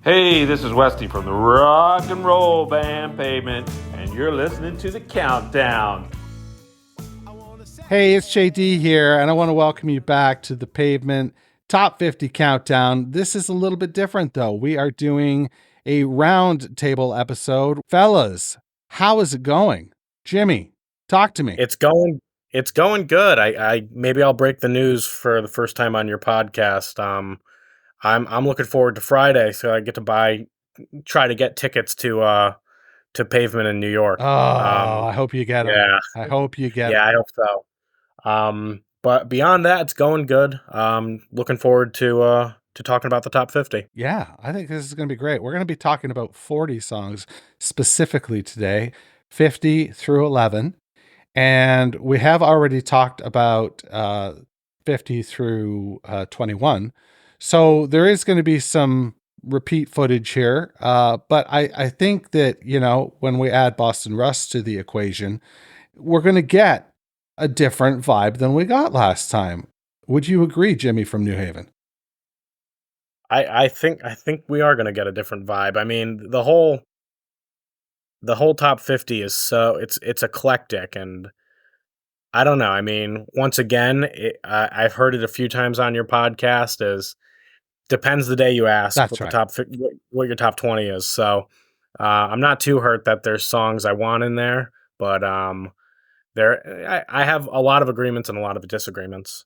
Hey, this is Westy from the rock and roll band Pavement, and you're listening to The Countdown. Hey, it's JD here, and I want to welcome you back to the Pavement Top 50 Countdown. This is a little bit different, though. We are doing a roundtable episode. Fellas, how is it going? Jimmy, talk to me. It's going good. I maybe I'll break the news for the first time on your podcast. I'm looking forward to Friday, so I get to try to get tickets to Pavement in New York. I hope you get them. Yeah. I hope you get them. Yeah, I hope so. But beyond that, it's going good. Looking forward to talking about the top 50. Yeah, I think this is going to be great. We're going to be talking about 40 songs specifically today, 50 through 11. And we have already talked about 50 through 21. So there is going to be some repeat footage here. But I think that, when we add Boston Russ to the equation, we're going to get a different vibe than we got last time. Would you agree, Jimmy from New Haven? I think we are going to get a different vibe. I mean, the whole top 50 is it's eclectic, and I don't know. I mean, once again, I've heard it a few times on your podcast. Depends the day you ask. That's what right. What your top 20 is. So I'm not too hurt that there's songs I want in there, but I have a lot of agreements and a lot of disagreements.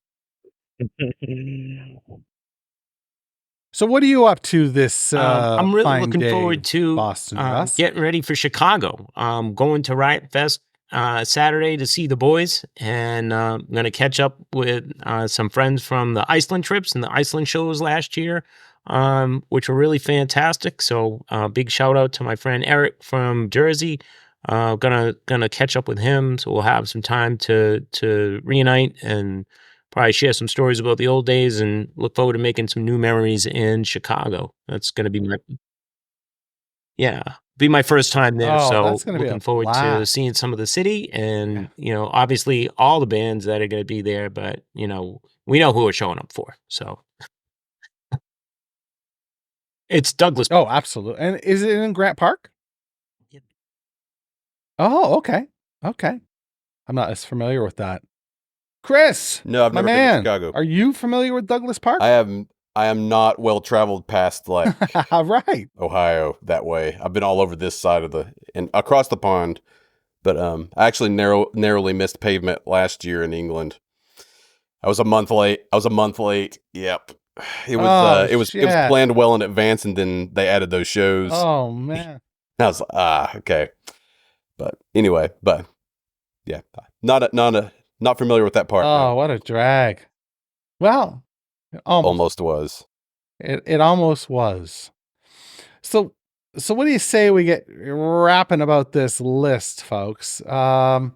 So what are you up to this I'm really fine looking day, forward to Boston, Russ? getting ready for Chicago. Going to Riot Fest Saturday to see the boys, and I'm going to catch up with some friends from the Iceland trips and the Iceland shows last year, which were really fantastic. So big shout out to my friend Eric from Jersey. Gonna catch up with him, so we'll have some time to reunite and probably share some stories about the old days, and look forward to making some new memories in Chicago. That's going to be my first time there. Oh, So that's gonna be looking a forward to blast. seeing some of the city, and, obviously all the bands that are going to be there, but, we know who we're showing up for. So it's Douglas. Oh, absolutely. And is it in Grant Park? Yep. Oh, okay. Okay. I'm not as familiar with that. Chris, No, I've my never been man, to Chicago. are you familiar with Douglas Park? I am not well traveled past like Right. Ohio that way. I've been all over this side and across the pond, but I actually narrowly missed Pavement last year in England. I was a month late. Yep. It was it was planned well in advance, and then they added those shows. Oh man. I was like, okay. But anyway, yeah, not familiar with that part. Oh, no. what a drag. Well, Almost was. It almost was. So what do you say we get rapping about this list, folks? It's a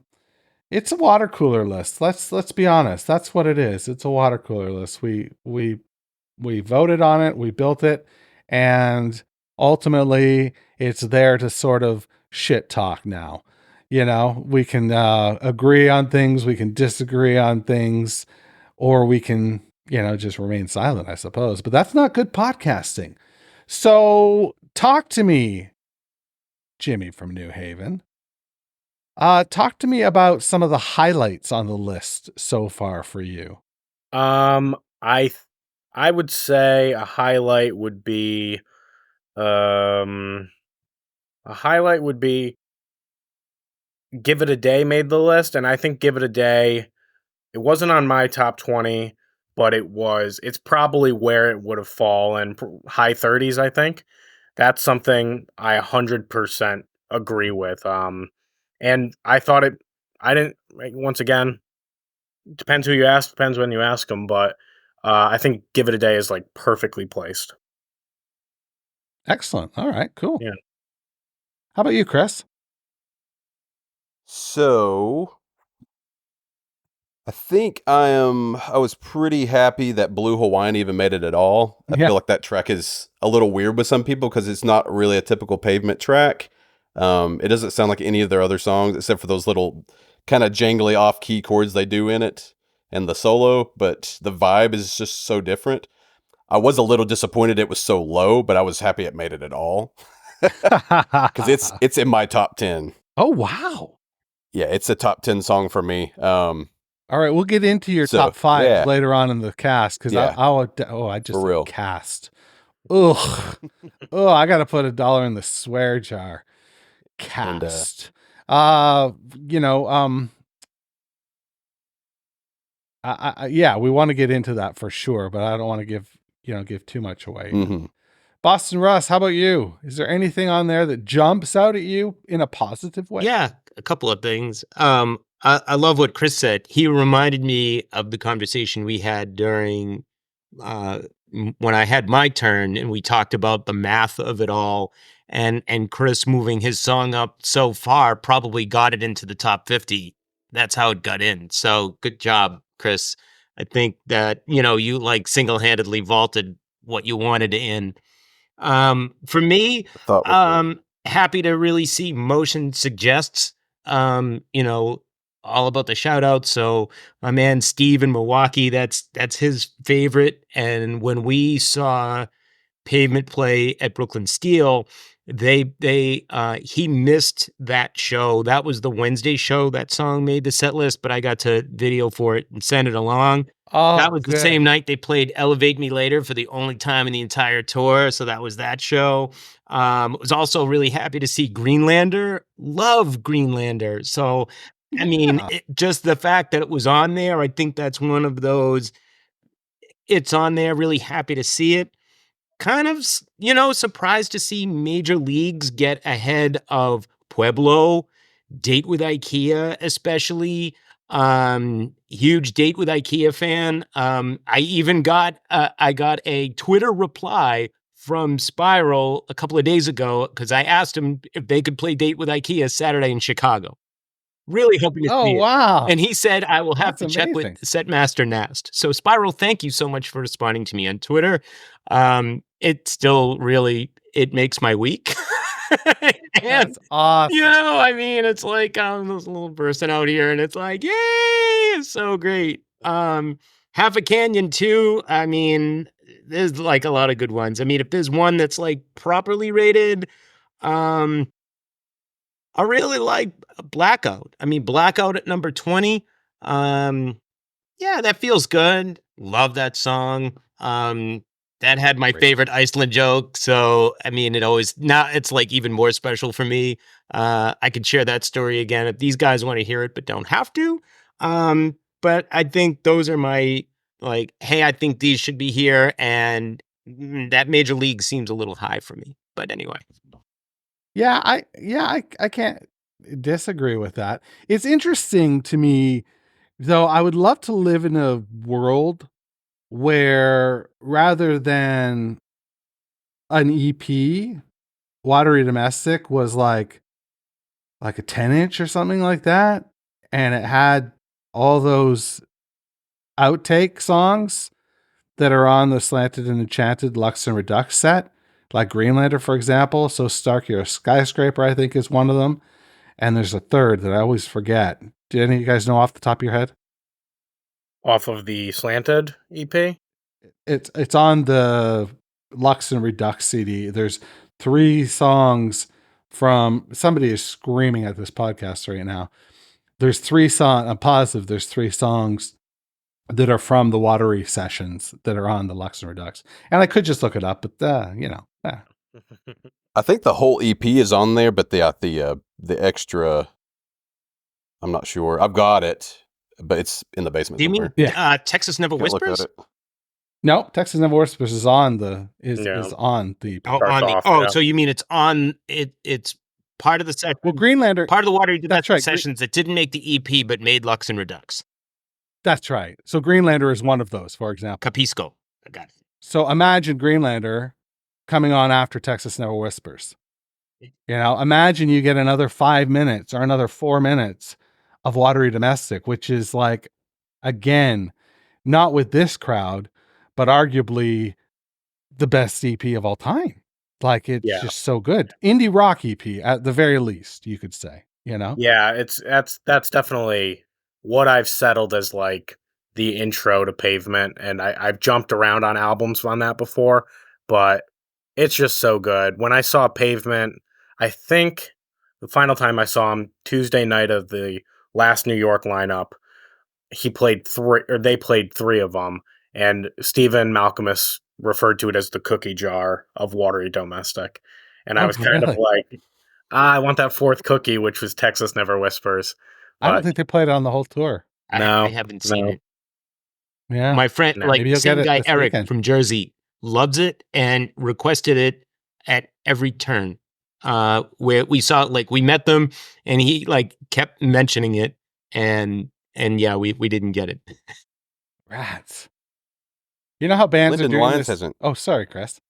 water cooler list. Let's be honest. That's what it is. It's a water cooler list. We voted on it, we built it, and ultimately it's there to sort of shit talk now. We can agree on things, we can disagree on things, or we can, just remain silent, I suppose. But that's not good podcasting. So talk to me, Jimmy from New Haven. Talk to me about some of the highlights on the list so far for you. I would say a highlight would be Give It a Day made the list, and I think Give It a Day, it wasn't on my top 20, but it's probably where it would have fallen, high 30s, I think. That's something I 100% agree with. And I thought once again, depends who you ask, depends when you ask them, but I think Give It a Day is like perfectly placed. Excellent. All right, cool. Yeah. How about you, Chris? So I think I was pretty happy that Blue Hawaiian even made it at all. I feel like that track is a little weird with some people because it's not really a typical Pavement track. It doesn't sound like any of their other songs except for those little kind of jangly off-key chords they do in it and the solo, but the vibe is just so different. I was a little disappointed it was so low, but I was happy it made it at all. Because it's in my top 10. Oh, wow. Yeah, it's a top 10 song for me. All right, we'll get into your top 5 later on in the cast, because I just for real. cast. Ugh. I got to put $1 in the swear jar. Cast. Yeah, we want to get into that for sure, but I don't want to give too much away. Mm-hmm. Boston Russ, how about you? Is there anything on there that jumps out at you in a positive way? Yeah, a couple of things. I love what Chris said. He reminded me of the conversation we had during when I had my turn, and we talked about the math of it all. And Chris moving his song up so far probably got it into the top 50. That's how it got in. So good job, Chris. I think that, you like single-handedly vaulted what you wanted in. For me, happy to really see Motion suggests, all about the shout out. So my man Steve in Milwaukee, that's his favorite. And when we saw Pavement play at Brooklyn Steel, he missed that show. That was the Wednesday show. That song made the set list, but I got to video for it and send it along. Oh, that was good. The same night they played Elevate Me Later for the only time in the entire tour. So that was that show. Was also really happy to see Greenlander. Love Greenlander. So, I mean, just the fact that it was on there, I think that's one of those, it's on there, really happy to see it. Kind of, surprised to see Major Leagues get ahead of Pueblo, Date with IKEA, especially. Huge Date with IKEA fan. I even got a Twitter reply from Spiral a couple of days ago because I asked him if they could play Date with IKEA Saturday in Chicago. Really hoping to see it. Oh, wow. And he said, I will have That's to check with Setmaster Nast. So Spiral, thank you so much for responding to me on Twitter. It still really, it makes my week. That's awesome. It's like I'm this little person out here and it's like, yay, it's so great. Half a Canyon too. I mean, there's like a lot of good ones. I mean, if there's one that's like properly rated, I really like Blackout. I mean, Blackout at number 20. Yeah, that feels good. Love that song. That had my favorite Iceland joke. So, I mean, it's like even more special for me. I could share that story again if these guys want to hear it, but don't have to. But I think those are my, like, hey, I think these should be here. And that Major League seems a little high for me. But anyway. Yeah, I can't disagree with that. It's interesting to me, though. I would love to live in a world where rather than an EP, Watery Domestic was like a 10-inch or something like that, and it had all those outtake songs that are on the Slanted and Enchanted Lux and Redux set, like Greenlander, for example. So Stark, You're a Skyscraper, I think, is one of them. And there's a third that I always forget. Do any of you guys know off the top of your head? Off of the Slanted EP? It's on the Lux and Redux CD. There's 3 songs from... Somebody is screaming at this podcast right now. There's 3 songs... I'm positive there's 3 songs that are from the Watery sessions that are on the Lux and Redux. And I could just look it up, but I think the whole EP is on there, but the extra, I'm not sure. I've got it, but it's in the basement. Do you somewhere. mean Texas Never Can't look Whispers? at it. No, Texas Never Whispers is on the is on the So you mean it's on it? It's part of the session. Well, Greenlander, part of the Watery Domestic right. sessions that didn't make the EP but made Lux and Redux. That's right. So Greenlander is one of those, for example. Capisco. I got it. So imagine Greenlander coming on after Texas Never Whispers. Imagine you get another 5 minutes or another 4 minutes of Watery Domestic, which is like, again, not with this crowd, but arguably the best EP of all time. Like, it's just so good. Indie rock EP at the very least, you could say, Yeah, that's definitely what I've settled as like the intro to Pavement, and I've jumped around on albums on that before, but it's just so good. When I saw Pavement, I think the final time I saw him, Tuesday night of the last New York lineup, they played 3 of them, and Stephen Malkmus referred to it as the cookie jar of Watery Domestic. And I was kind of like, I want that 4th cookie, which was Texas Never Whispers. I don't think they played it on the whole tour. No, I haven't seen it. Yeah. My friend, No. like Maybe you'll same get it guy this Eric weekend. from Jersey, loves it and requested it at every turn. Where we saw, like, we met them and he like kept mentioning it, and yeah, we didn't get it. Rats. You know how bands Linden are doing Lions this? hasn't. Oh, sorry, Chris.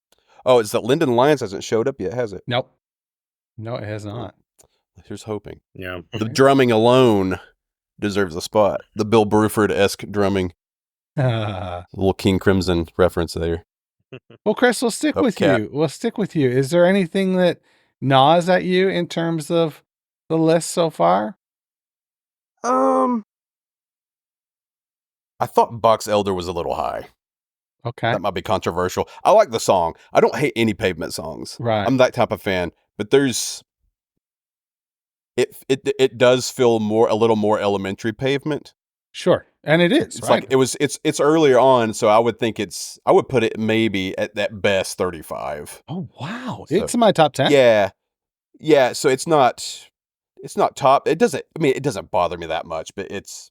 Oh, it's that Linden Lions hasn't showed up yet, has it? Nope. No, it has not. Here's hoping. Yeah. The drumming alone deserves a spot. The Bill Bruford-esque drumming. Well, Little King Crimson reference there. Chris, we'll stick Oh, with cat. you. We'll stick with you. Is there anything that gnaws at you in terms of the list so far? I thought Box Elder was a little high. Okay. That might be controversial. I like the song. I don't hate any Pavement songs. Right. I'm that type of fan. But there's it does feel a little more elementary Pavement. Sure. And it is, It's right? like it's earlier on, so I would put it maybe at best 35. Oh, wow. So- It's in my top 10. Yeah. Yeah, so it's not top. It doesn't bother me that much, but if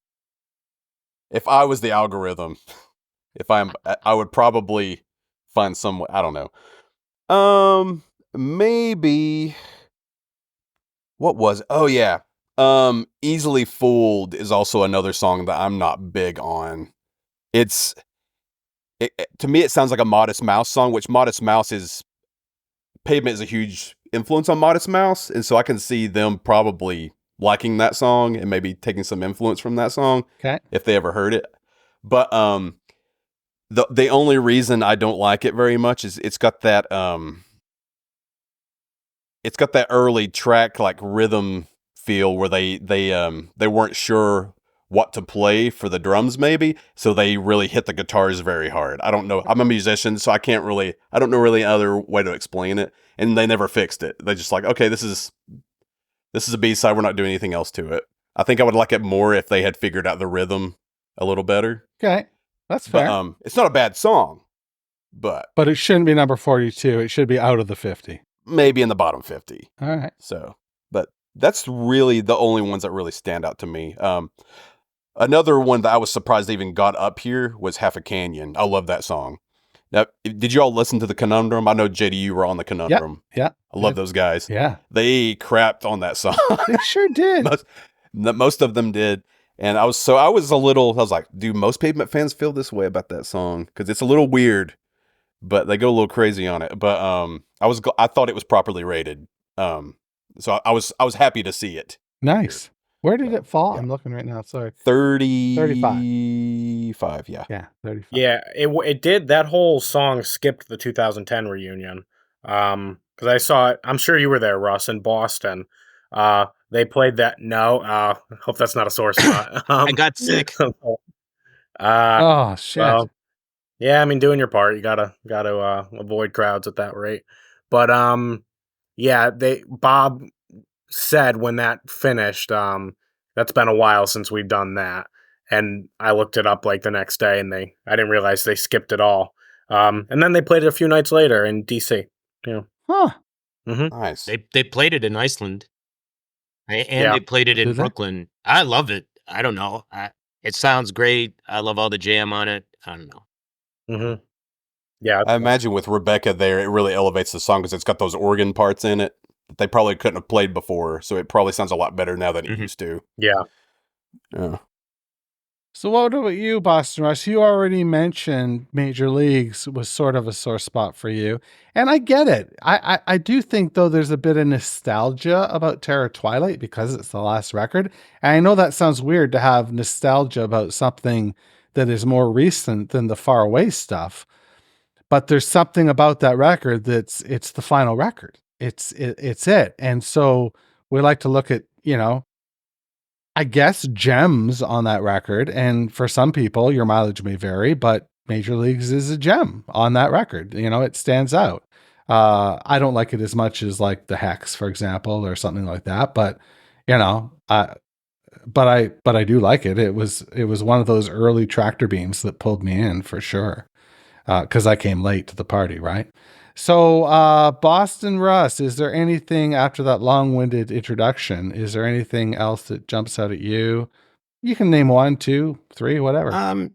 I was the algorithm, I would probably find some, I don't know. Maybe what was it? Oh yeah. Easily Fooled is also another song that I'm not big on. To me it sounds like a Modest Mouse song, which Pavement is a huge influence on Modest Mouse, and so I can see them probably liking that song and maybe taking some influence from that song. Okay. If they ever heard it. But the only reason I don't like it very much is it's got that early track like rhythm feel where they weren't sure what to play for the drums maybe, so they really hit the guitars very hard. I don't know. I'm a musician, so I don't know really other way to explain it, and they never fixed it. They just like, okay, this is a B-side, we're not doing anything else to it. I think I would like it more if they had figured out the rhythm a little better. Okay. That's fair. But it's not a bad song, but But it shouldn't be number 42. It should be out of the 50. maybe in the bottom 50. All right. So, but that's really the only ones that really stand out to me. Another one that I was surprised even got up here was Half a Canyon. I love that song. Now, did you all listen to the Conundrum? I know JD, you were on the Conundrum. Yeah. I love those guys. Yeah. They crapped on that song. They sure did. Most of them did. And I was like, do most Pavement fans feel this way about that song? Because it's a little weird, but they go a little crazy on it. But I thought it was properly rated. So I was happy to see it. Nice. Where did it fall? Yeah. I'm looking right now. Sorry. 35. Yeah. Yeah. 35. Yeah, it did. That whole song skipped the 2010 reunion. Because I saw it. I'm sure you were there, Russ, in Boston. They played that. No, hope that's not a sore spot. I got sick. Oh shit. Well, yeah, I mean, doing your part, you gotta avoid crowds at that rate. But yeah, Bob said when that finished, that's been a while since we've done that, and I looked it up like the next day, and I didn't realize they skipped it all. And then they played it a few nights later in DC. Yeah. Huh. Mm-hmm. Nice. They played it in Iceland, and Yeah. they played it Did in they? Brooklyn. I love it. I don't know. It sounds great. I love all the jam on it. I don't know. Mm-hmm. Yeah. I imagine with Rebecca there, it really elevates the song because it's got those organ parts in it that they probably couldn't have played before. So it probably sounds a lot better now than it Mhm. used to. Yeah. Yeah. So what about you, Boston Russ? You already mentioned Major Leagues was sort of a sore spot for you. And I get it. I do think, though, there's a bit of nostalgia about Terror Twilight because it's the last record. And I know that sounds weird to have nostalgia about something that is more recent than the far away stuff. But there's something about that record it's the final record. It's it. And so we like to look at, I guess, gems on that record. And for some people, your mileage may vary, but Major Leagues is a gem on that record. You know, it stands out. I don't like it as much as like the Hex, for example, or something like that. But you know, but I do like it. It was one of those early tractor beams that pulled me in for sure. Because I came late to the party, right? So, Boston Russ, is there anything after that long-winded introduction? Is there anything else that jumps out at you? You can name 1, 2, 3, whatever.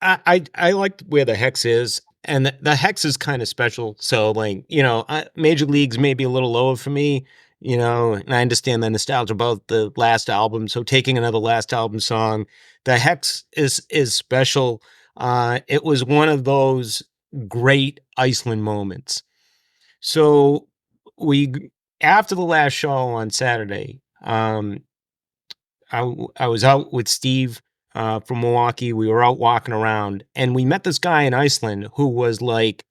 I like where the Hex is, and the Hex is kind of special. So, like, you know, Major Leagues may be a little lower for me, you know, and I understand the nostalgia about the last album. So, taking another last album song, the Hex is special. It was one of those great Iceland moments. So, after the last show on Saturday, I was out with Steve from Milwaukee. We were out walking around, and we met this guy in Iceland who was like,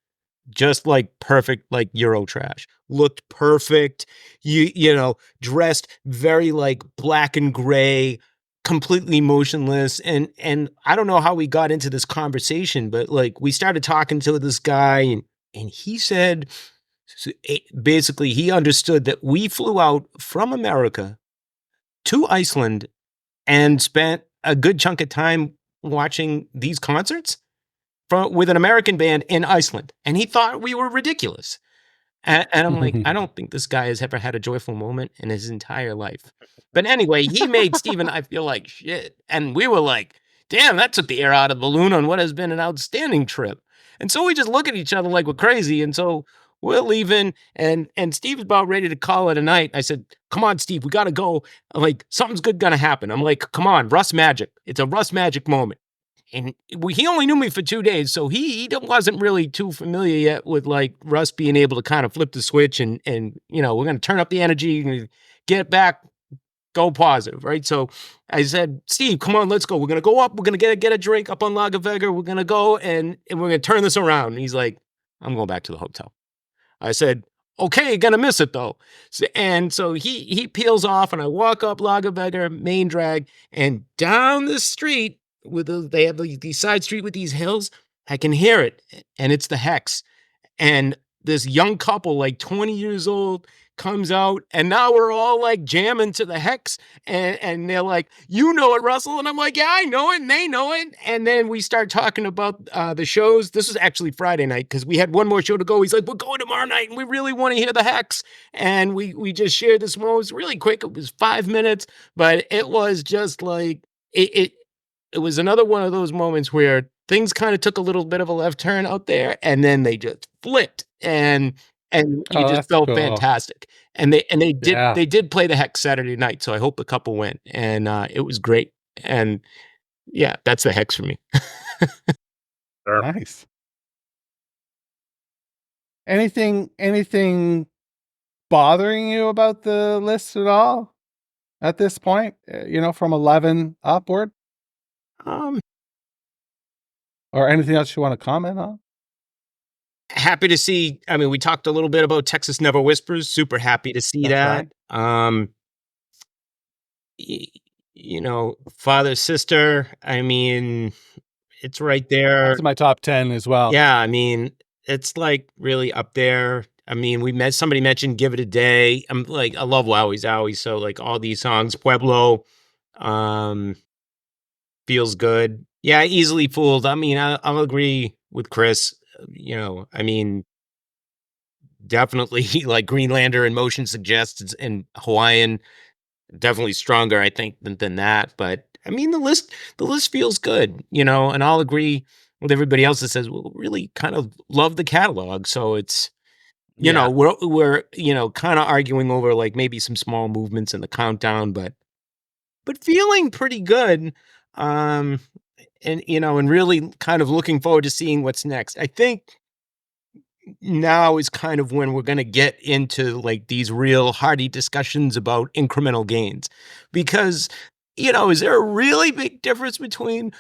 just like perfect, like Euro trash. Looked perfect, you know, dressed very like black and gray, completely motionless. And I don't know how we got into this conversation, but like we started talking to this guy, and he said, basically, he understood that we flew out from America to Iceland and spent a good chunk of time watching these concerts with an American band in Iceland. And he thought we were ridiculous. And I'm like, I don't think this guy has ever had a joyful moment in his entire life. But anyway, he made Steve and I feel like shit. And we were like, damn, that took the air out of the balloon on what has been an outstanding trip. And so we just look at each other like we're crazy. And so we're leaving, and Steve's about ready to call it a night. I said, come on, Steve, we got to go. Like, something's good going to happen. I'm like, come on, Russ magic. It's a Russ magic moment. And he only knew me for 2 days, so he wasn't really too familiar yet with like Russ being able to kind of flip the switch and you know, we're going to turn up the energy, get it back, go positive, right? So I said, Steve, come on, let's go. We're going to go up. We're going to get a drink up on Lagervegger. We're going to go and we're going to turn this around. And he's like, I'm going back to the hotel. I said, okay, gonna miss it though. And so he peels off, and I walk up Lagervegger main drag, and down the street they have these side street with these hills. I can hear it, and it's the Hex. And this young couple, like 20 years old, comes out, and now we're all like jamming to the Hex, and they're like, you know it, Russell. And I'm like, yeah, I know it, and they know it. And then we start talking about the shows. This was actually Friday night, because we had one more show to go. He's like, we're going tomorrow night, and we really want to hear the Hex. And we just shared this moment. It was really quick. It was 5 minutes, but it was just like, it was another one of those moments where things kind of took a little bit of a left turn out there, and then they just flipped, and you just felt cool. Fantastic. And they did play the Hex Saturday night, so I hope the couple went, and it was great. And yeah, that's the Hex for me. Nice. Anything bothering you about the list at all at this point? You know, from 11 upward? Or anything else you want to comment on? Happy to see. I mean, we talked a little bit about Texas Never Whispers. Super happy to see that. Right. You know, Father Sister. I mean, it's right there. That's my top 10 as well. Yeah, I mean, it's like really up there. I mean, somebody mentioned "Give It a Day." I'm like, I love Wowie Zowie, so like all these songs. Pueblo, feels good. Yeah, Easily Fooled. I mean, I'll agree with Chris. You know, I mean, definitely like Greenlander and Motion Suggests and Hawaiian, definitely stronger, I think, than that. But I mean, the list feels good, you know, and I'll agree with everybody else that says, well, really kind of love the catalog. So it's, you know, we're, you know, kind of arguing over like maybe some small movements in the countdown, but feeling pretty good. And, you know, and really kind of looking forward to seeing what's next. I think now is kind of when we're going to get into like these real hearty discussions about incremental gains, because, you know, is there a really big difference between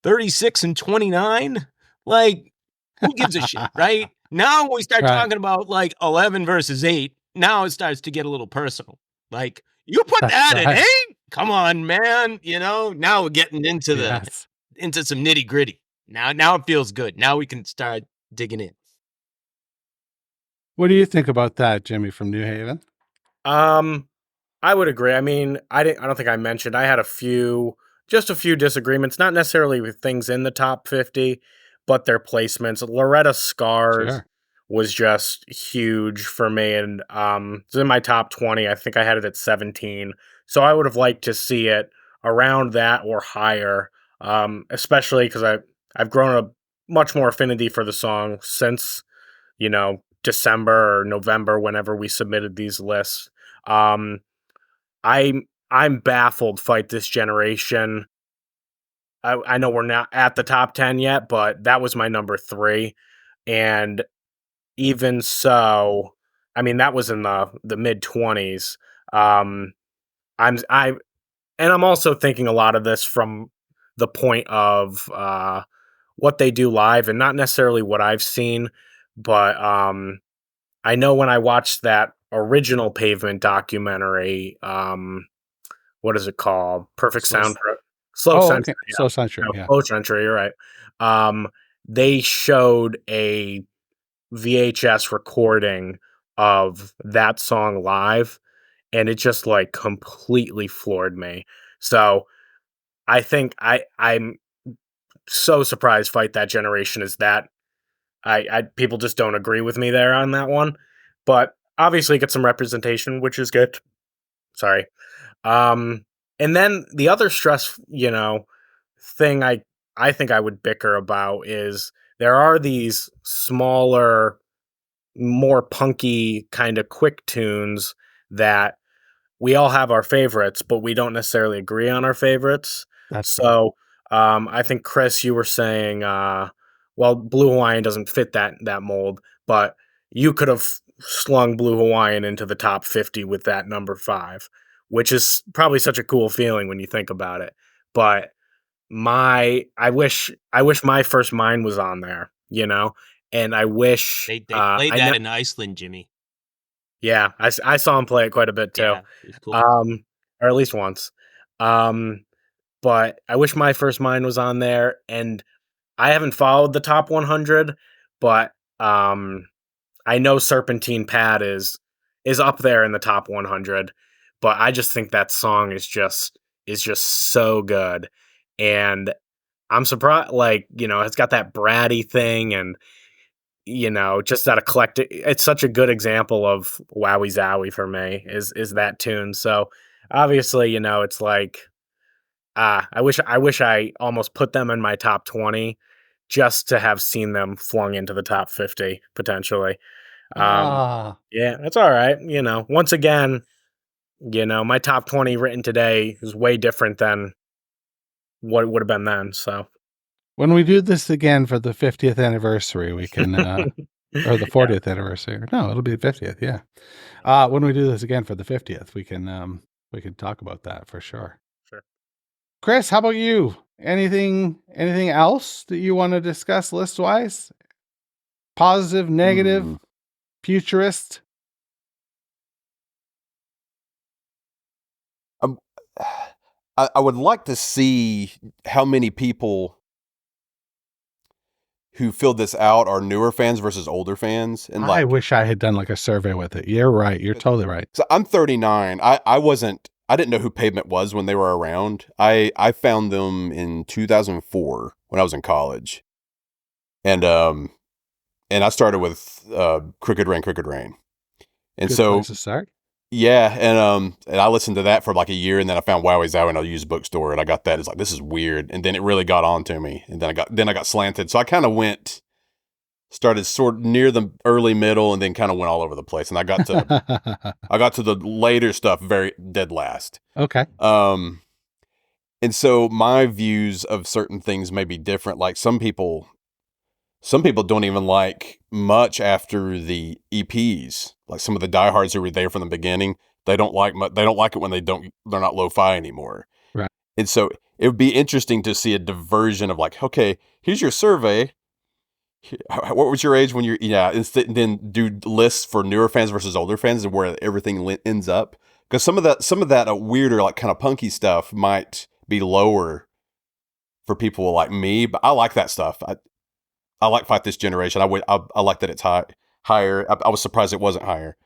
36 and 29? Like, who gives a shit, right? Now when we start talking about like 11 versus 8, now it starts to get a little personal. Like, you put that in 8? Come on, man. Now we're getting into Yes. into some nitty gritty. Now it feels good. Now we can start digging in. What do you think about that, Jimmy from New Haven? I would agree. I mean, I don't think I mentioned I had just a few disagreements, not necessarily with things in the top 50, but their placements. Loretta Scars Sure. was just huge for me, and it's in my top 20. I think I had it at 17. So I would have liked to see it around that or higher, especially because I've grown a much more affinity for the song since, December or November, whenever we submitted these lists. Um, I'm baffled. Fight This Generation. I know we're not at the top 10 yet, but that was my number 3, and even so, I mean that was in the mid 20s. Um, I'm also thinking a lot of this from the point of what they do live, and not necessarily what I've seen, but I know when I watched that original Pavement documentary, what is it called? Perfect Sound. Slow Century. Okay. So Century, yeah. Slow Century, you're right. They showed a VHS recording of that song live, and it just like completely floored me. So I think I'm so surprised Fight That Generation is that. I people just don't agree with me there on that one, but obviously get some representation, which is good. Sorry. And then the other stress, thing I think I would bicker about is there are these smaller, more punky kind of quick tunes that we all have our favorites, but we don't necessarily agree on our favorites. That's So I think Chris, you were saying, well, Blue Hawaiian doesn't fit that mold, but you could have slung Blue Hawaiian into the top 50 with that number 5, which is probably such a cool feeling when you think about it. But I wish my First Mind was on there, and I wish They played that in Iceland, Jimmy. Yeah, I saw him play it quite a bit too. Yeah, it was cool. Or at least once. But I wish My First Mind was on there, and I haven't followed the top 100, but I know Serpentine Pad is up there in the top 100, but I just think that song is just so good, and I'm surprised. Like, it's got that bratty thing, and just that eclectic. It's such a good example of Wowie Zowie for me is that tune. So obviously, it's like, I wish I almost put them in my top 20 just to have seen them flung into the top 50 potentially. Yeah, that's all right. Once again, my top 20 written today is way different than what it would have been then. So when we do this again for the 50th anniversary, we can, or the 40th anniversary. No, it'll be the 50th. Yeah. When we do this again for the 50th, we can talk about that for sure. Sure. Chris, how about you? Anything else that you want to discuss list wise? Positive, negative, futurist? I would like to see how many people who filled this out are newer fans versus older fans. And I wish I had done like a survey with it. You're right. You're totally right. So I'm 39. I didn't know who Pavement was when they were around. I found them in 2004 when I was in college. And I started with Crooked Rain. And Good so place to start. yeah, and I listened to that for like a year, and then I found Wowie Zowie in a used bookstore, and I got that. It's like, this is weird, and then it really got on to me, and then I got slanted. So I kind of started sort of near the early middle, and then kind of went all over the place, and I got to the later stuff very dead last. Okay. And so my views of certain things may be different. Like some people don't even like much after the EPs. Like some of the diehards who were there from the beginning, they don't like it when they're not lo-fi anymore. Right. And so it would be interesting to see a diversion of like, okay, here's your survey. What was your age when then do lists for newer fans versus older fans and where everything ends up. because some of that weirder, like kind of punky stuff might be lower for people like me, but I like that stuff. I like Fight This Generation. I like that it's higher. I was surprised it wasn't higher,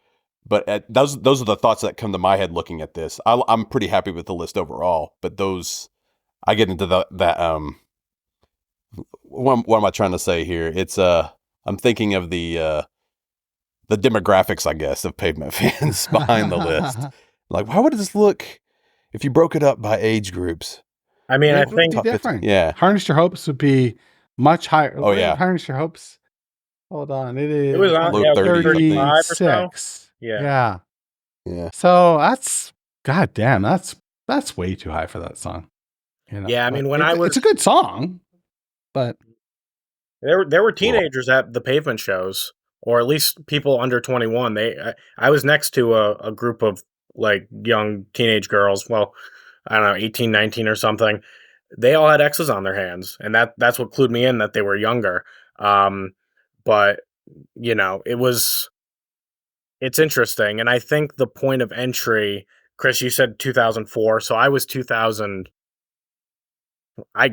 but those are the thoughts that come to my head looking at this. I'm pretty happy with the list overall, but those I get into that. What am I trying to say here? It's I'm thinking of the demographics, I guess, of Pavement fans behind the list. Like, how would this look if you broke it up by age groups? I mean, I It would think be different. Yeah. Harness Your Hopes would be much higher. Oh, yeah. Harness Your Hopes. Hold on. It was is on 35 or so. 36. Yeah. Yeah. So that's, God damn, that's way too high for that song. You know? Yeah, I mean, when it's a good song, but there were teenagers at the Pavement shows, or at least people under 21. I was next to a group of like young teenage girls. Well, I don't know, 18, 19 or something. They all had X's on their hands, and that's what clued me in that they were younger. But you know, it's interesting, and I think the point of entry, Chris, you said 2004, so I was 2000. I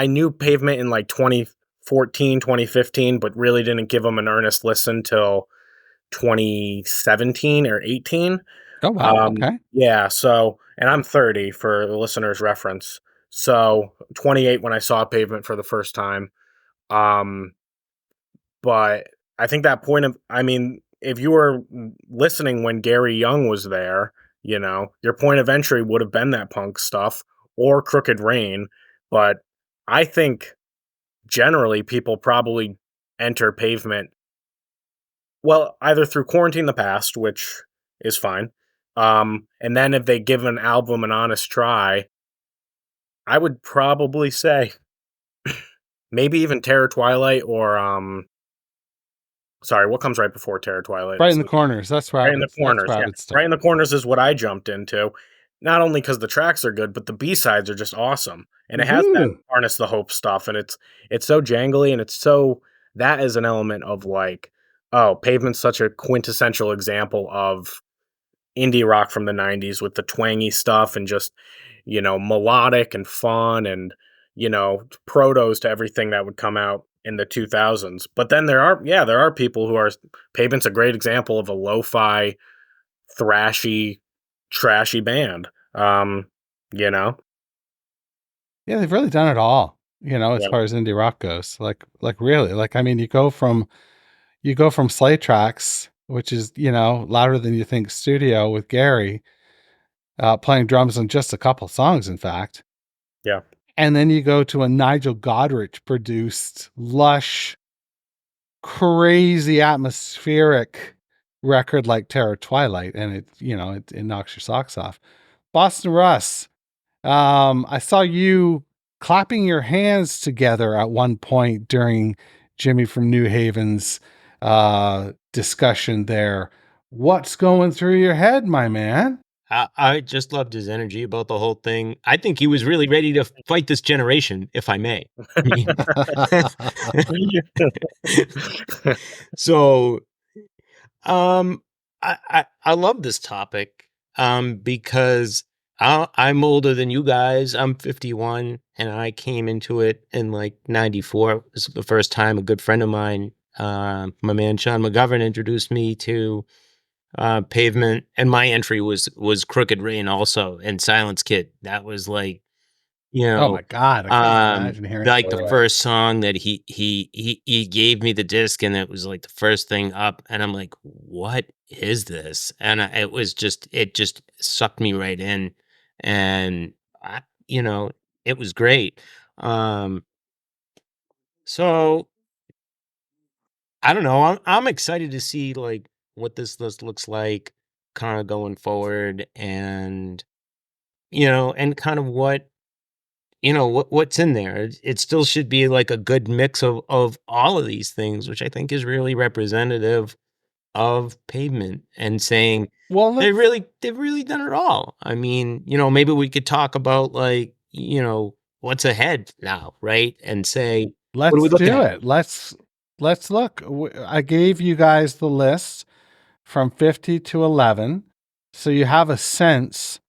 knew Pavement in like 2014, 2015, but really didn't give them an earnest listen till 2017 or 18. oh wow, okay. Yeah, so, and I'm 30 for the listener's reference. So 28 when I saw Pavement for the first time. But I think that point of, I mean, if you were listening when Gary Young was there, you know, your point of entry would have been that punk stuff or Crooked Rain. But I think generally people probably enter Pavement, well, either through Quarantine the Past, which is fine. And then if they give an album an honest try, I would probably say maybe even Terror Twilight or sorry, what comes right before Terror Twilight? Right in the corners. That's where Right in the corners. Yeah. Right in the corners is what I jumped into. Not only because the tracks are good, but the B-sides are just awesome. And it has that Harness the Hope stuff, and it's so jangly, and it's so, that is an element of like, oh, Pavement's such a quintessential example of indie rock from the 90s with the twangy stuff and just, you know, melodic and fun and, you know, protos to everything that would come out in the 2000s. But then there are people who are, Pavement's a great example of a lo-fi, thrashy, trashy band. You know? Yeah, they've really done it all, you know, as far as indie rock goes. Like really. Like, I mean, you go from Sleigh Tracks, which is, you know, Louder Than You Think studio with Gary, playing drums on just a couple songs, in fact. Yeah. And then you go to a Nigel Godrich produced, lush, crazy atmospheric record like Terror Twilight, and it, you know, it knocks your socks off. Boston Russ, I saw you clapping your hands together at one point during Jimmy from New Haven's discussion there. What's going through your head, my man? I just loved his energy about the whole thing. I think he was really ready to fight this generation, if I may. So, I love this topic because I'm older than you guys. I'm 51, and I came into it in like 94. This was the first time a good friend of mine, my man Sean McGovern, introduced me to Pavement, and my entry was Crooked Rain also, and Silence Kid. That was like, you know, oh my God, I can't imagine hearing like the first song that he gave me the disc, and it was like the first thing up, and I'm like, what is this? And it just sucked me right in, and you know, it was great. So I don't know. I'm excited to see like what this list looks like kind of going forward, and you know, and kind of what, you know, what's in there. It still should be like a good mix of all of these things, which I think is really representative of Pavement, and saying, well, they've really done it all. I mean, you know, maybe we could talk about like, you know, what's ahead now, right? And say, let's do it. Let's look. I gave you guys the list from 50 to 11. So you have a sense.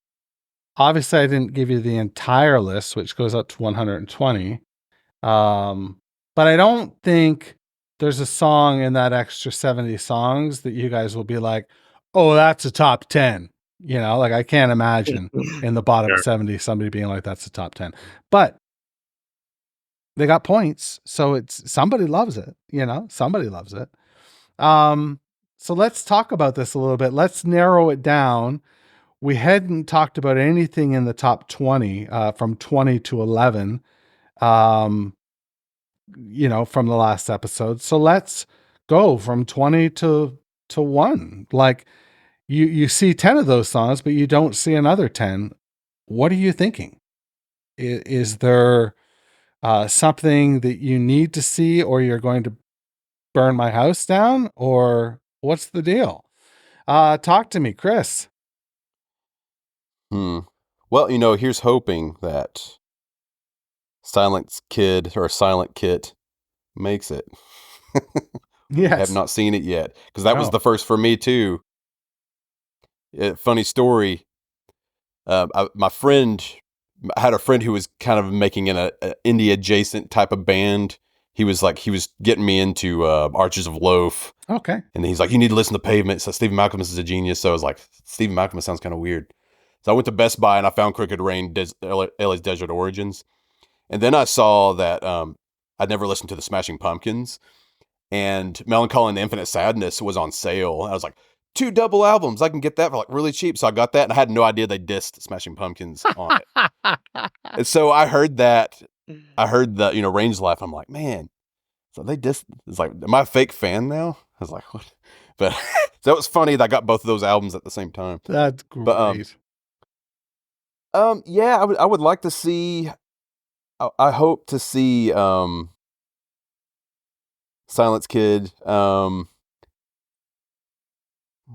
Obviously, I didn't give you the entire list, which goes up to 120. But I don't think there's a song in that extra 70 songs that you guys will be like, oh, that's a top 10. You know, like I can't imagine in the bottom Sure. 70 somebody being like, that's a top 10. But they got points, so it's somebody loves it, you know, somebody loves it. So let's talk about this a little bit. Let's narrow it down. We hadn't talked about anything in the top 20, from 20 to 11, you know, from the last episode. So let's go from 20 to 1. Like you see 10 of those songs, but you don't see another 10. What are you thinking? Is there something that you need to see, or you're going to burn my house down, or what's the deal? Talk to me, Chris. Well, you know, here's hoping that Silent Kid or Silent Kit makes it. Yes. I have not seen it yet, because that was No. the first for me too. Funny story. I had a friend who was kind of making an indie adjacent type of band. He was getting me into Archers of Loaf. Okay. And he's like, you need to listen to Pavement. So Stephen Malkmus is a genius. So I was like, Stephen Malkmus sounds kind of weird. So I went to Best Buy and I found Crooked Rain, LA's Desert Origins. And then I saw that I'd never listened to the Smashing Pumpkins, and Melancholy and the Infinite Sadness was on sale. I was like, 2 double albums, I can get that for like really cheap. So I got that, and I had no idea they dissed Smashing Pumpkins on it. And so I heard the, you know, Range Life. I'm like, man, so they dissed. It's like, am I a fake fan now? I was like, what? But so it was funny that I got both of those albums at the same time. That's great. But, yeah, I would like to see. I hope to see Silence Kid.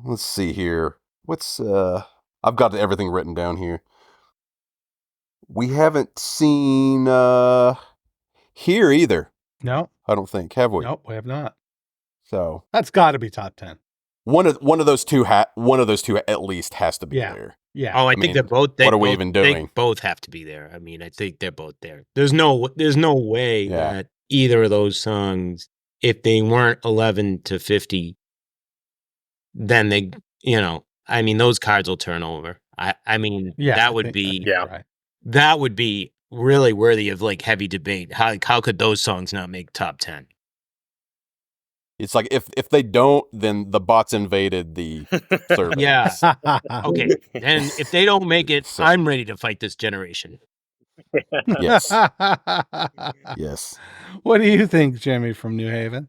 Let's see here. I've got everything written down here. We haven't seen Here either. No, I don't think, have we? nope, we have not. So That's got to be top 10. one of those two at least has to be Yeah. there. Yeah. Oh, I think mean, they're both. what are we even They doing? both have to be there. I mean, I think they're both there. There's no way Yeah. that either of those songs, if they weren't 11 to 50, then they, you know, I mean, those cards will turn over. I mean, Yeah. that I would think be, you're right. that would be really worthy of like heavy debate. How could those songs not make top 10? It's like if they don't, then the bots invaded the server. Yeah. Okay. And if they don't make it, So- I'm ready to fight this generation. Yes. Yes. What do you think, Jimmy from New Haven?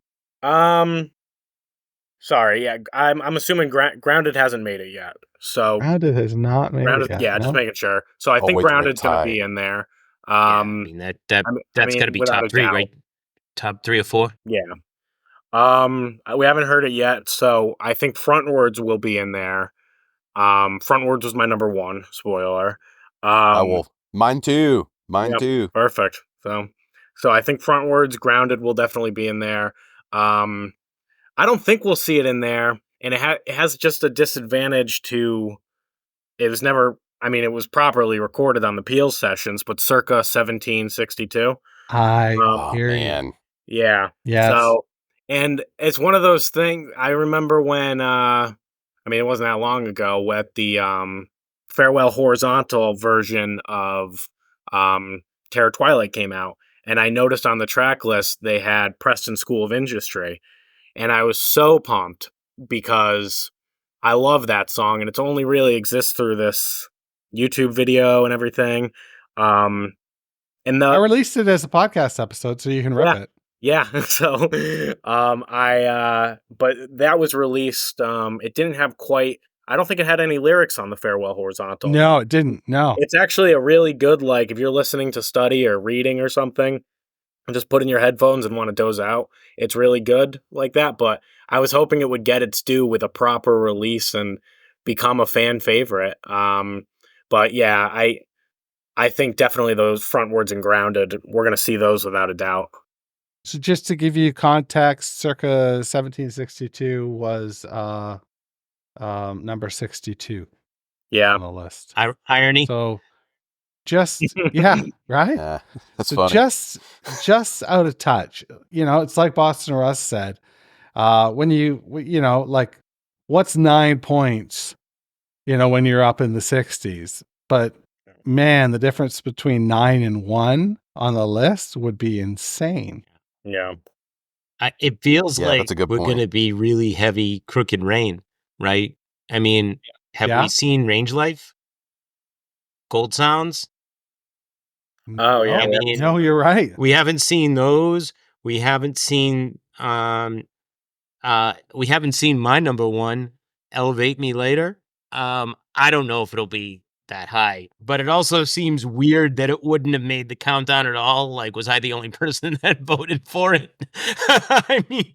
Sorry, yeah, I'm assuming Grounded hasn't made it yet. So Grounded has not made Grounded, it yet. yeah, just no? making sure. So I think wait till they Grounded's going tie. to be in there. Yeah, I mean, that's I got mean, to be without top a 3, doubt. right? Top 3 or 4. Yeah. We haven't heard it yet, so I think Frontwards will be in there. Frontwards was my number 1. Spoiler. I will. Mine too. Yep. Too. Perfect. So I think Frontwards, Grounded will definitely be in there. I don't think we'll see it in there, and it has just a disadvantage to. It was never. I mean, it was properly recorded on the Peel sessions, but circa 1762. I Oh hear you. man. Yeah. Yes. So, and it's one of those things. I remember when. I mean, it wasn't that long ago with the Farewell Horizontal version of Terror Twilight came out, and I noticed on the track list they had Preston School of Industry, and I was so pumped because I love that song, and it's only really exists through this YouTube video and everything. And I released it as a podcast episode, so you can rip it. yeah, so but that was released. It didn't have quite. I don't think it had any lyrics on the Farewell Horizontal. No, it didn't. No. It's actually a really good, like, if you're listening to study or reading or something, and just put in your headphones and want to doze out, it's really good like that. But I was hoping it would get its due with a proper release and become a fan favorite. But yeah, I think definitely those Frontwards and Grounded, we're going to see those without a doubt. So just to give you context, circa 1762 was number 62. Yeah. on the list. Irony. So just yeah, right. That's So funny. just out of touch. It's like Boston Russ said. When like, what's 9 points? When you're up in the 60s, but man, the difference between 9 and 1 on the list would be insane. Yeah. It feels Yeah, like that's a good we're point. going to be really heavy Crooked Rain, right? I mean, have Yeah. we seen Range Life? Gold Sounds? Oh, yeah. I mean, No, you're right. we haven't seen those. We haven't seen my number one, Elevate Me Later. I don't know if it'll be that high, but it also seems weird that it wouldn't have made the countdown at all. Like, was I the only person that voted for it? I mean,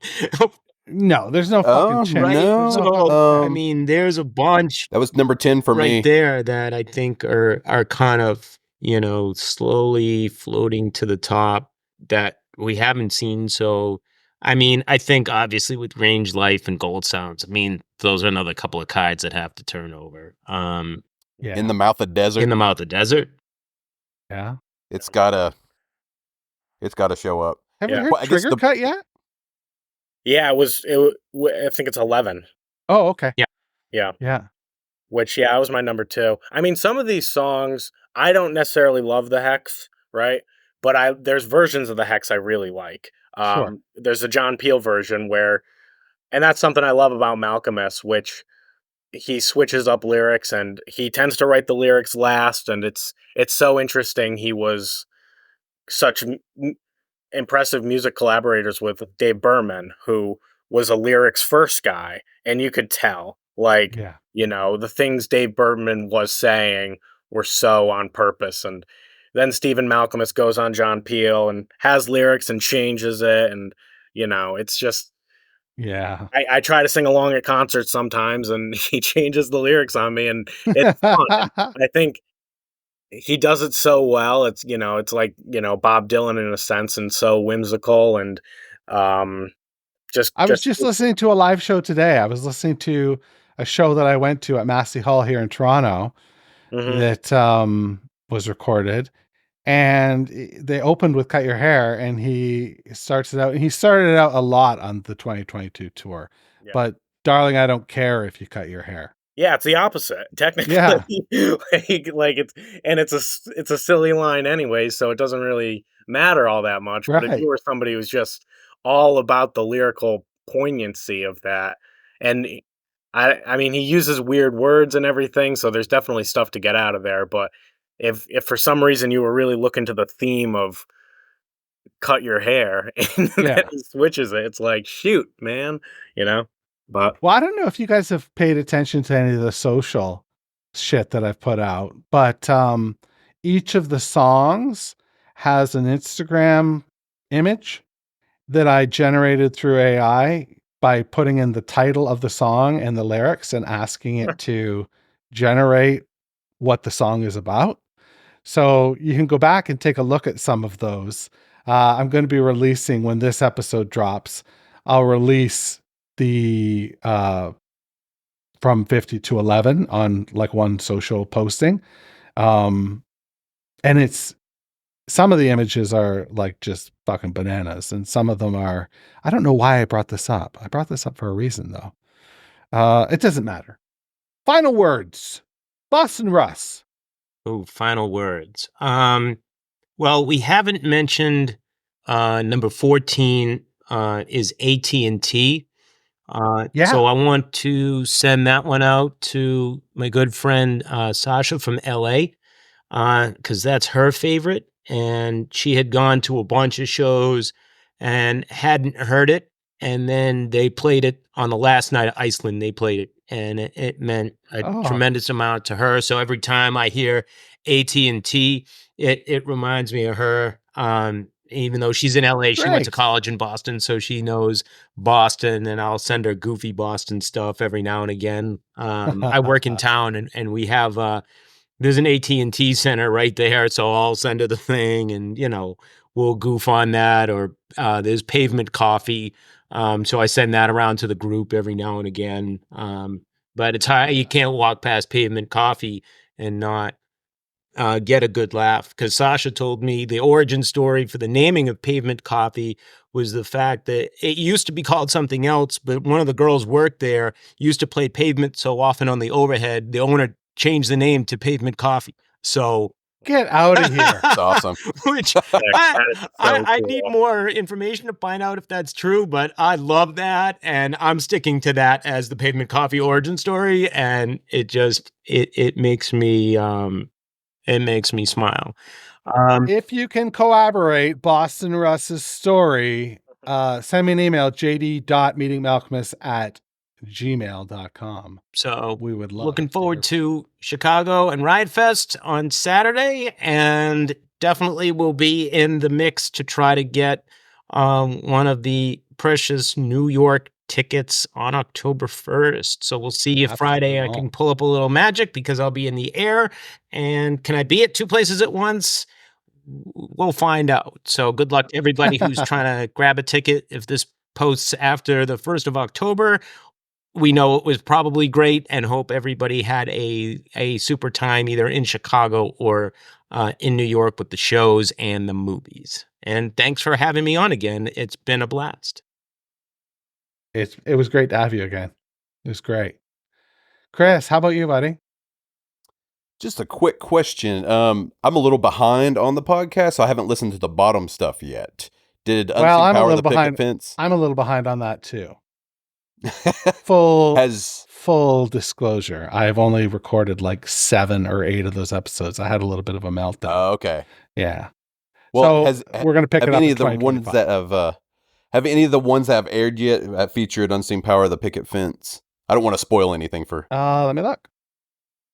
No, there's no fucking chance. right? No, So, I mean, there's a bunch that was number 10 for right me. there that I think are kind of, slowly floating to the top that we haven't seen. So, I mean, I think obviously with Range Life and Gold Sounds, I mean, those are another couple of cards that have to turn over. Yeah. In the Mouth of Desert. In the Mouth of Desert. Yeah. It's gotta show up. Have Yeah. you heard Well, I guess Trigger Cut yet? Yeah, I think it's 11. Oh, okay. Yeah. Yeah. Which, yeah, was my number 2. I mean, some of these songs, I don't necessarily love the Hex, right? But there's versions of the Hex I really like. Sure. There's a John Peel version and that's something I love about Malkmus, which he switches up lyrics and he tends to write the lyrics last, and it's so interesting. He was such impressive music collaborators with Dave Berman, who was a lyrics first guy, and you could tell, like, Yeah. the things Dave Berman was saying were so on purpose. And then Stephen Malkmus goes on John Peel and has lyrics and changes it, and it's just Yeah. I try to sing along at concerts sometimes, and he changes the lyrics on me, and it's fun. I think he does it so well. It's it's like Bob Dylan in a sense, and so whimsical, and I was just listening to a live show today. I was listening to a show that I went to at Massey Hall here in Toronto that was recorded, and they opened with Cut Your Hair, and he started it out a lot on the 2022 tour. Yeah. But darling, I don't care if you cut your hair. Yeah, it's the opposite, technically. Yeah. It's a silly line anyway, so it doesn't really matter all that much. But if Right. you were somebody who's just all about the lyrical poignancy of that, and I mean, he uses weird words and everything, so there's definitely stuff to get out of there. But if for some reason you were really looking to the theme of cut your hair and then he switches it, it's like, shoot, man, But Well, I don't know if you guys have paid attention to any of the social shit that I've put out, but each of the songs has an Instagram image that I generated through AI by putting in the title of the song and the lyrics and asking it to generate what the song is about. So you can go back and take a look at some of those. I'm going to be releasing, when this episode drops, I'll release the from 50 to 11 on like one social posting. And it's, some of the images are like just fucking bananas, and some of them are, I don't know why I brought this up. I brought this up for a reason though. It doesn't matter. Final words. Boston Russ. Oh, final words. Well, we haven't mentioned number 14 is AT&T. So I want to send that one out to my good friend Sasha from LA, because that's her favorite, and she had gone to a bunch of shows and hadn't heard it, and then they played it on the last night of Iceland. They played it, and it meant a tremendous amount to her. So every time I hear AT&T, it reminds me of her. Even though she's in LA, she went to college in Boston, so she knows Boston, and I'll send her goofy Boston stuff every now and again. I work in town, and we have there's an AT&T center right there, so I'll send her the thing, and we'll goof on that. Or there's Pavement coffee, so I send that around to the group every now and again. but it's high. You can't walk past Pavement Coffee and not get a good laugh, because Sasha told me the origin story for the naming of Pavement Coffee was the fact that it used to be called something else, but one of the girls worked there used to play Pavement so often on the overhead, the owner changed the name to Pavement Coffee. So Get out of here. That's awesome. which That is so I cool. need more information to find out if that's true, but I love that, and I'm sticking to that as the Pavement Coffee origin story, and it just it makes me smile. If you can corroborate Boston Russ's story, send me an email, jd.meetingmalkmus@gmail.com. So We would love looking to forward hear- to Chicago and Riot Fest on Saturday, and definitely will be in the mix to try to get one of the precious New York tickets on October 1st. So we'll see if That's Friday I cool. can pull up a little magic, because I'll be in the air. And can I be at 2 places at once? We'll find out. So good luck to everybody who's trying to grab a ticket. If this posts after the 1st of October, we know it was probably great, and hope everybody had a super time either in Chicago or in New York with the shows and the movies. And thanks for having me on again. It's been a blast. It was great to have you again. It was great. Chris, how about you, buddy? Just a quick question. I'm a little behind on the podcast, so I haven't listened to the bottom stuff yet. Did Unseen Well, I'm a Power little the behind. Picket Fence? I'm a little behind on that too. Full disclosure. I've only recorded like 7 or 8 of those episodes. I had a little bit of a meltdown. Oh, okay. Yeah. Well, so we're gonna pick it up. any in of the ones that have any of the ones that have aired yet featured Unseen Power of the Picket Fence? I don't want to spoil anything for. Let me look.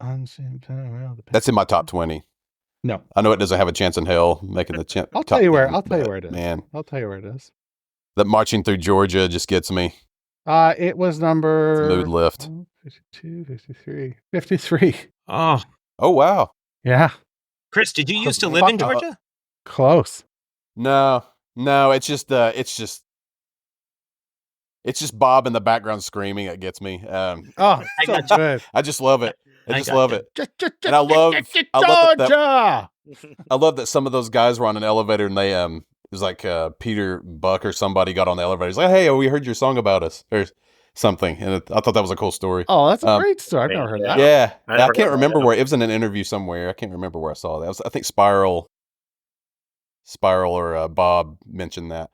Unseen Power of the That's in my top 20. No, I know it doesn't have a chance in hell making the champ. I'll tell you where. I'll tell you where it is. Man, I'll tell you where it is. that marching through Georgia just gets me. It was number It's a mood lift. 52, 53, 53. Oh, Oh wow. Yeah, Chris, did you used to live in Fuck. Georgia? close. No, it's just Bob in the background screaming. It gets me. Oh, I so got you. good. I just love it. I I just got love you. it. And I love that- Georgia. I love that some of those guys were on an elevator and they it was like Peter Buck or somebody got on the elevator. He's like, "Hey, we heard your song about us," or something, and I thought that was a cool story. Oh, that's a great story. I've never heard that. Yeah, I I never can't heard remember that. where it was in an interview somewhere. I can't remember where I saw that. I think Spiral or Bob mentioned that.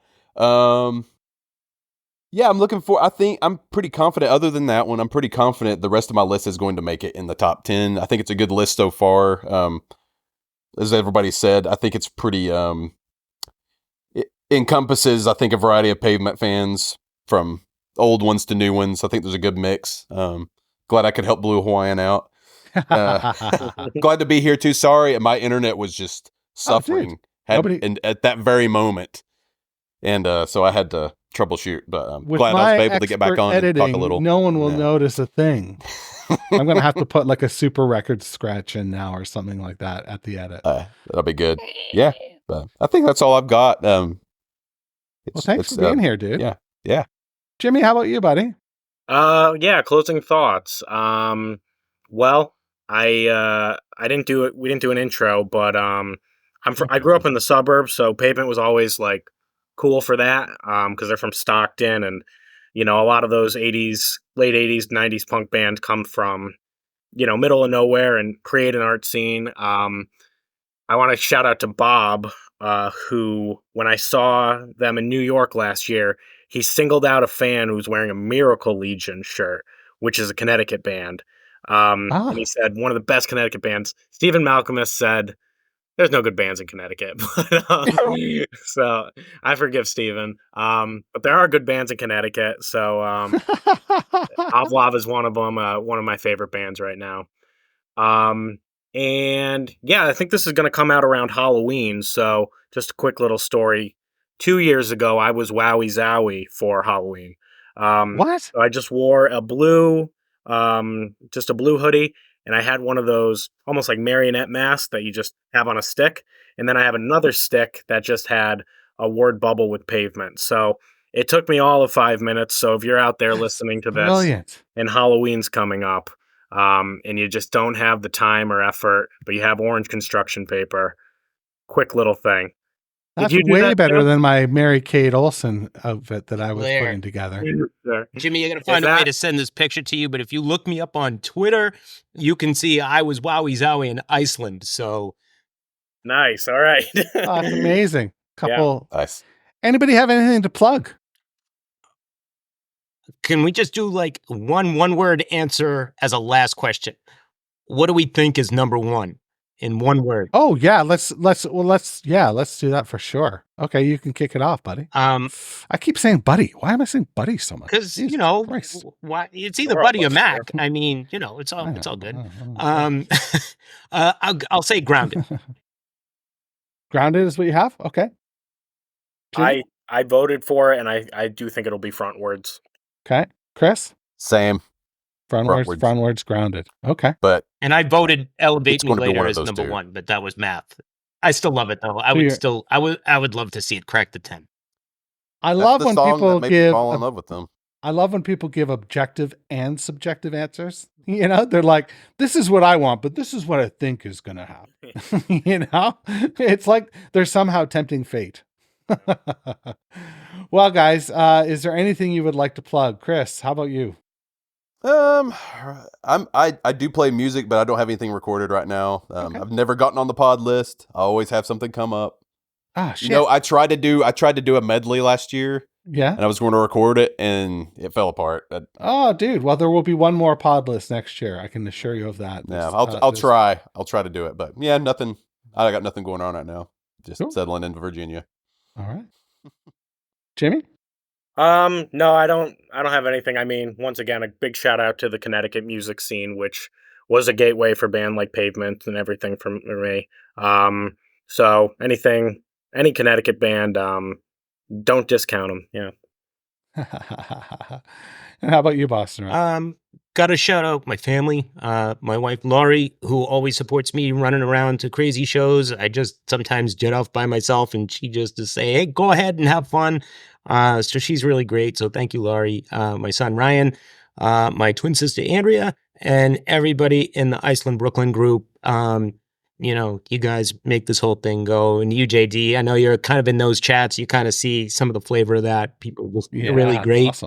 Yeah, I think I'm pretty confident. Other than that one, I'm pretty confident the rest of my list is going to make it in the top 10. I think it's a good list so far. As everybody said, I think it's pretty. It encompasses, I think, a variety of Pavement fans from old ones to new ones. I think there's a good mix. Glad I could help Blue Hawaiian out. Glad to be here too. Sorry, my internet was just suffering at that very moment, and so I had to troubleshoot. But I'm With glad I was able to get back expert on editing, and talk a little. no one will notice a thing. I'm gonna have to put like a super record scratch in now or something like that at the edit. That'll be good. Yeah, but I think that's all I've got. Well, thanks for being here, dude. Yeah. Jimmy, how about you, buddy? Yeah, closing thoughts. Well, I didn't do it. We didn't do an intro, but I grew up in the suburbs, so Pavement was always like cool for that. Because they're from Stockton, and a lot of those late '80s, '90s punk bands come from middle of nowhere and create an art scene. I want to shout out to Bob, who, when I saw them in New York last year, he singled out a fan who's wearing a Miracle Legion shirt, which is a Connecticut band. And he said, one of the best Connecticut bands. Stephen Malkmus said, there's no good bands in Connecticut. So I forgive Stephen. But there are good bands in Connecticut. So Avlov is one of them, one of my favorite bands right now. And yeah, I think this is going to come out around Halloween. So just a quick little story. 2 years ago, I was Wowie Zowie for Halloween. What? So I just wore a blue hoodie, and I had one of those almost like marionette masks that you just have on a stick. And then I have another stick that just had a word bubble with Pavement. So It took me all of 5 minutes. So if you're out there listening to this Brilliant. and Halloween's coming up, and you just don't have the time or effort, but you have orange construction paper, quick little thing. That's you do way that better too? than my Mary Kate Olsen outfit that I was Blair. putting together. Sure. Jimmy, you're going to find a way to send this picture to you, but if you look me up on Twitter, you can see I was Wowie Zowie in Iceland. So Nice. All right. Oh, that's amazing. Couple. Nice. Anybody have anything to plug? can we just do like one word answer as a last question? What do we think is number one in one word? Oh yeah, let's do that for sure. Okay, you can kick it off, buddy. I keep saying buddy. Why am I saying buddy so much? Because Jesus you know, Christ. why it's either We're all buddy or buddies Mac. I mean, you know, it's all good. I'll say grounded. Grounded is what you have? Okay. Jimmy? I voted for it, and I do think it'll be frontwards. Okay. Chris? Same. Frontwards grounded. Okay. But And I voted Elevate It's Me gonna be Later one of as those number two. one, but that was math. I still love it though. I would love to see it crack the 10. I that's love the when song people that made me give fall in love with them. I love when people give objective and subjective answers. You know, they're like, this is what I want, but this is what I think is going to happen. You know, it's like they're somehow tempting fate. Well, guys, is there anything you would like to plug? Chris, how about you? I do play music, but I don't have anything recorded right now. Okay. I've never gotten on the pod list. I always have something come up. Ah, shit. You know, I tried to do a medley last year, Yeah. and I was going to record it, and it fell apart. Oh, dude. Well, there will be one more pod list next year. I can assure you of that. Yeah, I'll try. I'll try to do it, but yeah, nothing. I got nothing going on right now. Just Cool. settling in Virginia. All right. Jimmy? No, I don't have anything. I mean, once again, a big shout out to the Connecticut music scene, which was a gateway for band like Pavement and everything for me. So any Connecticut band, don't discount them. Yeah. And how about you, Boston? Got to shout out my family, my wife Laurie, who always supports me running around to crazy shows. I just sometimes jet off by myself, and she just to say, "Hey, go ahead and have fun." So she's really great. So thank you, Laurie. My son Ryan, my twin sister Andrea, and everybody in the Iceland Brooklyn group. You know, you guys make this whole thing go. And you, JD, I know you're kind of in those chats. You kind of see some of the flavor of that. People just really great.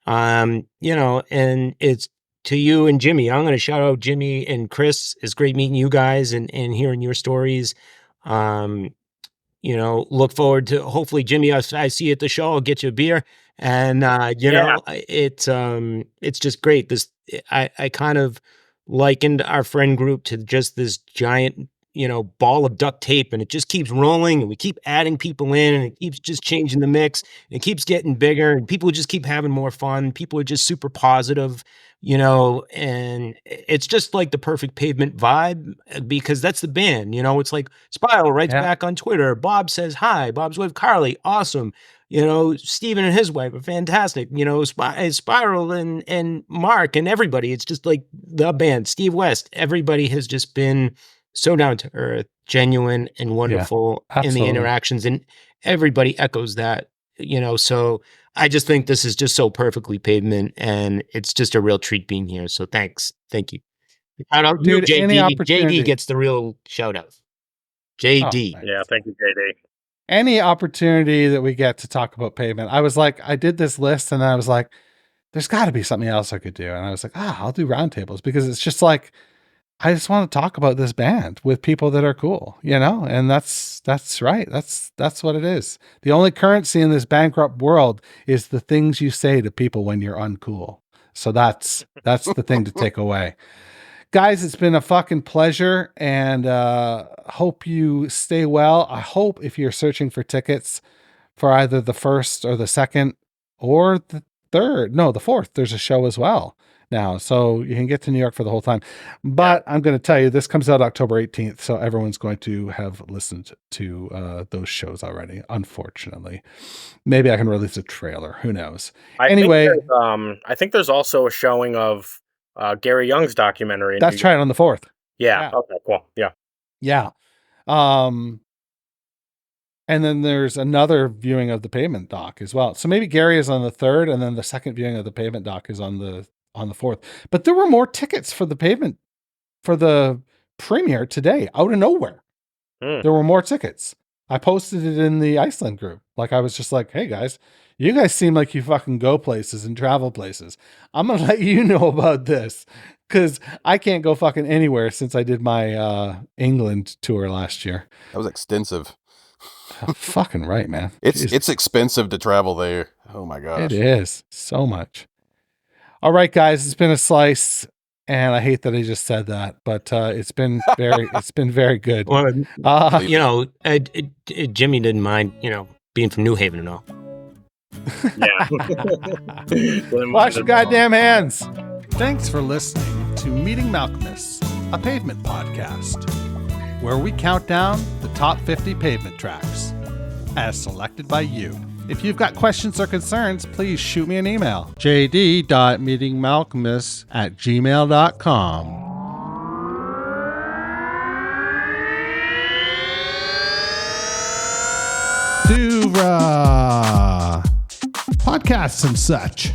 Awesome. You know, and it's to you and Jimmy. I'm going to shout out Jimmy and Chris. It's great meeting you guys and hearing your stories. You know, look forward to hopefully Jimmy, I see you at the show. I'll get you a beer. And, you know, it's just great. I kind of likened our friend group to just this giant, you know, ball of duct tape, and it just keeps rolling, and we keep adding people in, and it keeps just changing the mix, and it keeps getting bigger, and people just keep having more fun. People are just super positive, you know, and it's just like the perfect Pavement vibe, because that's the band, you know. It's like Spiral writes back on Twitter. Bob says hi. Bob's wife Carly, awesome. You know, Steven and his wife are fantastic. You know, Spiral and Mark and everybody. It's just like the band. Steve West. Everybody has just been so down to earth, genuine, and wonderful in the interactions, and everybody echoes that. You know, so I just think this is just so perfectly Pavement, and it's just a real treat being here. So thanks, thank you. Shout out to JD. JD gets the real shout out. JD. Oh, yeah, thank you, JD. Any opportunity that we get to talk about Pavement, I was like, I did this list, and I was like, there's got to be something else I could do, and I was like, I'll do roundtables, because it's just like, I just want to talk about this band with people that are cool, you know, and that's right. That's what it is. The only currency in this bankrupt world is the things you say to people when you're uncool. So that's the thing to take away. Guys, it's been a fucking pleasure, and hope you stay well. I hope if you're searching for tickets for either the first or the second or the fourth, there's a show as well now, so you can get to New York for the whole time. But I'm going to tell you, this comes out October 18th, so everyone's going to have listened to those shows already, unfortunately. Maybe I can release a trailer, who knows. I think there's also a showing of Gary Young's documentary. That's right, on the 4th. Yeah. Okay, cool. Yeah. And then there's another viewing of the Pavement doc as well. So maybe Gary is on the 3rd, and then the second viewing of the Pavement doc is on the 4th. But there were more tickets for the Pavement for the premiere today out of nowhere. There were more tickets. I posted it in the Iceland group. Like, I was just like, hey guys, you guys seem like you fucking go places and travel places. I'm going to let you know about this because I can't go fucking anywhere since I did my England tour last year. That was extensive. Fucking right, man. It's expensive to travel there. Oh my gosh. It is so much. All right, guys, it's been a slice, and I hate that I just said that, but it's been very good. Well, Jimmy didn't mind, being from New Haven and all. Yeah. Wash your goddamn hands. Thanks for listening to Meeting Malkmus, a Pavement podcast, where we count down the top 50 Pavement tracks as selected by you. If you've got questions or concerns, please shoot me an email. jd.meetingmalkmus@gmail.com. Duvra. Podcasts and such.